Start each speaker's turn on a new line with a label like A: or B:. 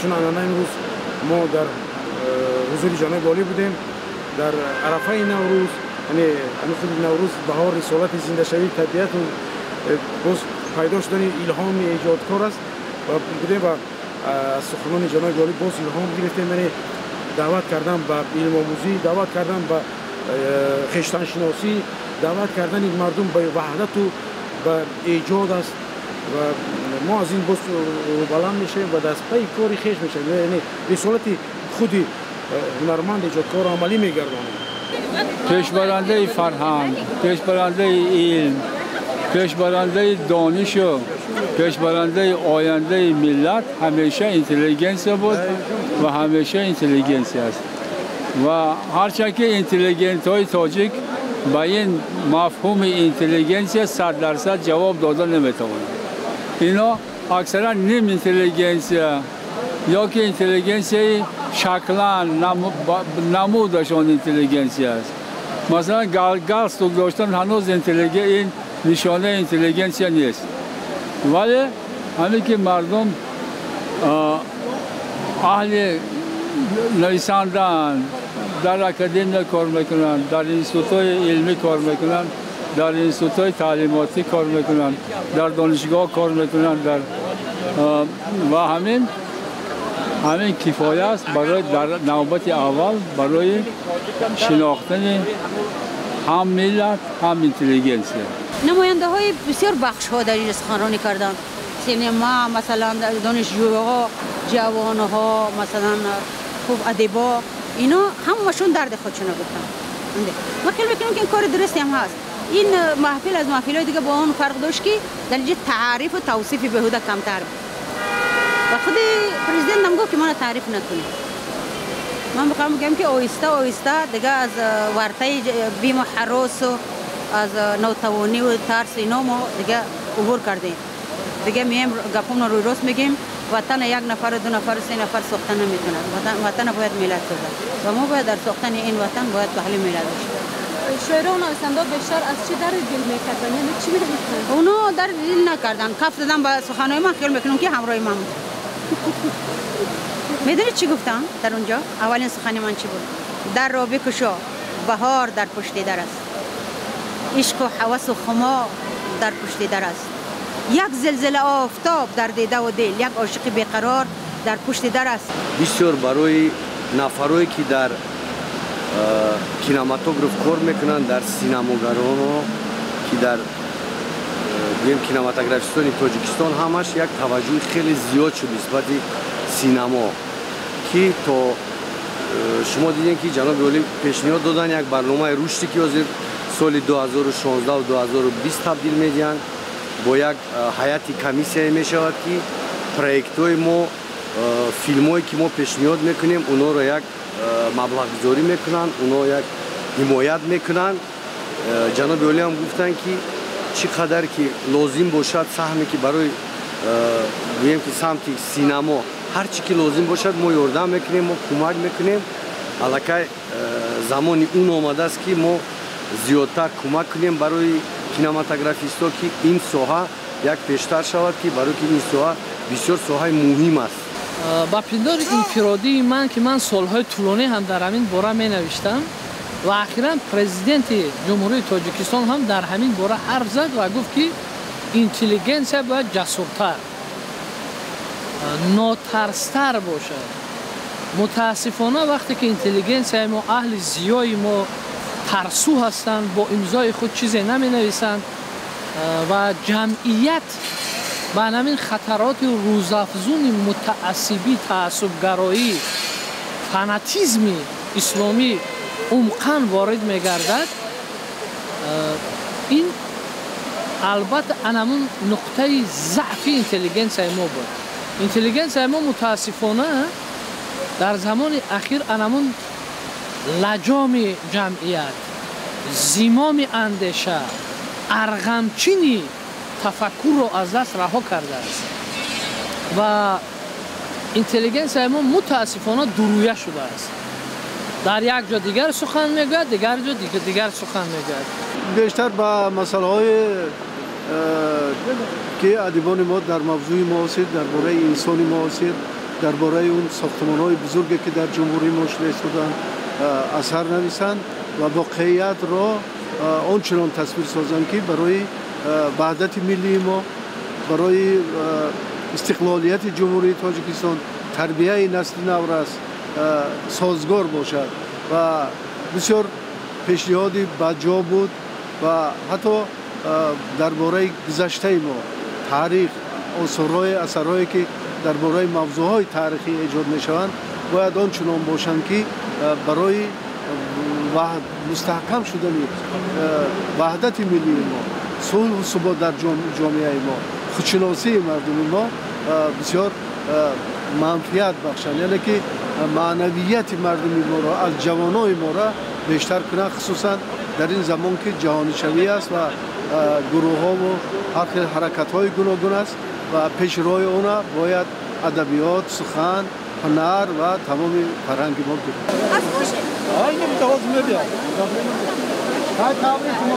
A: چون انانه امروز ما در حضور جناب والی بودیم در عرفه نوروز، یعنی خود نوروز بهار رسالت زنده شوی طبیعت باز پیدا شدن الهام ایجادکار است و بودیم و از سخنان جناب والی باز الهام گرفتیم. یعنی دعوت کردن به علم آموزی، دعوت کردن به خویشتن شناسی، دعوت کردن مردم به وحدت و به ایجاد است و ما از این باز بلند میشیم و دست پای کاری خویش میشیم، یعنی رسالت خودی هنرمند ایجادکار عملی میگردانیم.
B: پیشبرنده فرهنگ، پیشبرنده علم، پیشبرنده دانش و پیشبرنده آینده ملت همیشه اینتلیجنس بود و همیشه اینتلیجنس است و هرچند که اینتلیجنت های تاجیک با این مفهوم اینتلیجنس 100% جواب دادن نمیتوانند. اینا اکثرا نیم اینتلیجنس یا که اینتلیجنس شکلا نمودشان اینتلیجنسی است. مثلا گالستوک داشتن هنوز این نشانه اینتلیجنسی نیست، ولی همین که مردم اهل نویسندن، در اکادمی کار میکنن، در انستیتوت‌های علمی کار میکنن، در انستیتوت‌های تعلیماتی کار میکنن، در دانشگاه کار میکنن، و همین کفایه است برای در نوبت اول برای شناختن هم ملت هم اینتلیجنس.
C: نماینده های بسیار بخش ها در این سخنرانی کردند. سینما، مثلا دانشجوها، جوان ها، مثلا خوب ادیبا، اینا همشون درد خودشون گفتن. ما خیلی میکنم که این کار درستی هم هست. این محفل از محفل‌های دیگه با اون فرق داشت که در اینجا تعریف و توصیف بهوده کمتر بود. و خود پرزیدنت هم گفت که من تعریف نکنیم. من بخوام بگم که آهسته دیگه از ورطه بیم و هراس و از ناتوانی و ترس اینا ما دیگه عبور کردیم. دیگه میایم گپمون روی راست میگیم. وطن یک نفر، دو نفر، سه نفر ساختن نمیتونه. وطن باید ملت سازد و ما باید در ساختن این وطن باید پهلو ملت باشیم.
D: شاعران و نویسنده بیشتر از چی در دل میکردن؟ یعنی چی میگفتن؟
C: اونا در دل نکردن، کف دادن به سخنهای من. خیال میکنم که همراه من بود. میدونید چی گفتم در اونجا؟ اولین سخن من چی بود؟ در را بکشا، بهار در پشت در است. عشق و هوس و خما در پشت در است. یک زلزله آفتاب در دیده و دل، یک عاشق بیقرار در پشت در است.
E: بسیار برای نفرایی که در کینماتوگراف کار میکنن، در سینماگران که در کینماتوگرافیستان تاجیکستان همش یک توجه خیلی زیاد شد نسبت سینما که تا شما دیدین که جناب والی پیشنهاد دادن یک برنامه رشدی که از سال 2016 و 2020 تبدیل میدین با یک هیئت کمیسیایی میشود که پروژه‌های ما، فیلمایی که ما پیشنهاد میکنیم اونا رو یک مبلغ گذاری میکنن، اونا یک حمایت میکنن. جناب والی هم گفتن که چقدر که لازم باشد سهمی که برای گویم که سمت سینما هر چی که لازم باشد ما یاردم میکنیم، ما کمک میکنیم. الکی زمانی اون آمده است که ما زیادتر کمک کنیم برای کینماتوگرافیستا که این ساحه یک پیشتر شود که برای که این ساحه بسیار ساحه مهم است.
F: با پندار انفرادی من که من سالهای طولانی هم در همین باره می نوشتم و اخیراً پرزیدنت جمهوری تاجیکستان هم در همین باره حرف زد و گفت که اینتلیجنس باید جسورتر، ناترستر باشد. متاسفانه وقتی که اینتلیجنس ما اهل زیای ما ترسو هستند، با امضای خود چیزی نمی نویسند و جمعیت با همین خطرات روزافزون متعصبی، تعصبگرایی، فاناتیزم اسلامی عمقاً وارد می‌گردد. این البته انمون نقطه ضعف اینتلیجنس ما بود. اینتلیجنس ما متاسفانه در زمان اخیر انمون لجام جمعیت، زمام اندیشه، ارغمچینی تفکر رو از دست رها کرده است و اینتلیجنس ما متاسفانه دورویه شده است. در یک جا دیگر سخن میگوید، دیگر جا دیگر سخن میگوید.
G: بیشتر با مسائل های که ادیبان ما در موضوع معاصر درباره انسان معاصر درباره اون ساختمان‌های بزرگی که در جمهوری ما شکل شدن اثر نویسند و واقعیت را آنچنان تصویر سازند که برای وحدت ملی ما، برای استقلالیت جمهوری تاجیکستان، تربیه نسل نو را سازگار باشد و بسیار پیشنهاد بجا بود و حتی درباره گذشته ما، تاریخ، اثرهایی که درباره موضوعهای تاریخی ایجاد میشوند باید آنچنان باشند که برای مستحکم شدن وحدت ملی ما، صلح و ثبات در جامعه ما، خودشناسی مردم ما بسیار منفعت بخشند، یعنی که معنویت مردم ما را از جوانای ما را بیشتر کنند، خصوصا در این زمان که جهانی شوی است و گروه ها و هر حرکت های گوناگون است و پیش روی اونا باید ادبیات، سخن، هنر و تمام فرهنگ ما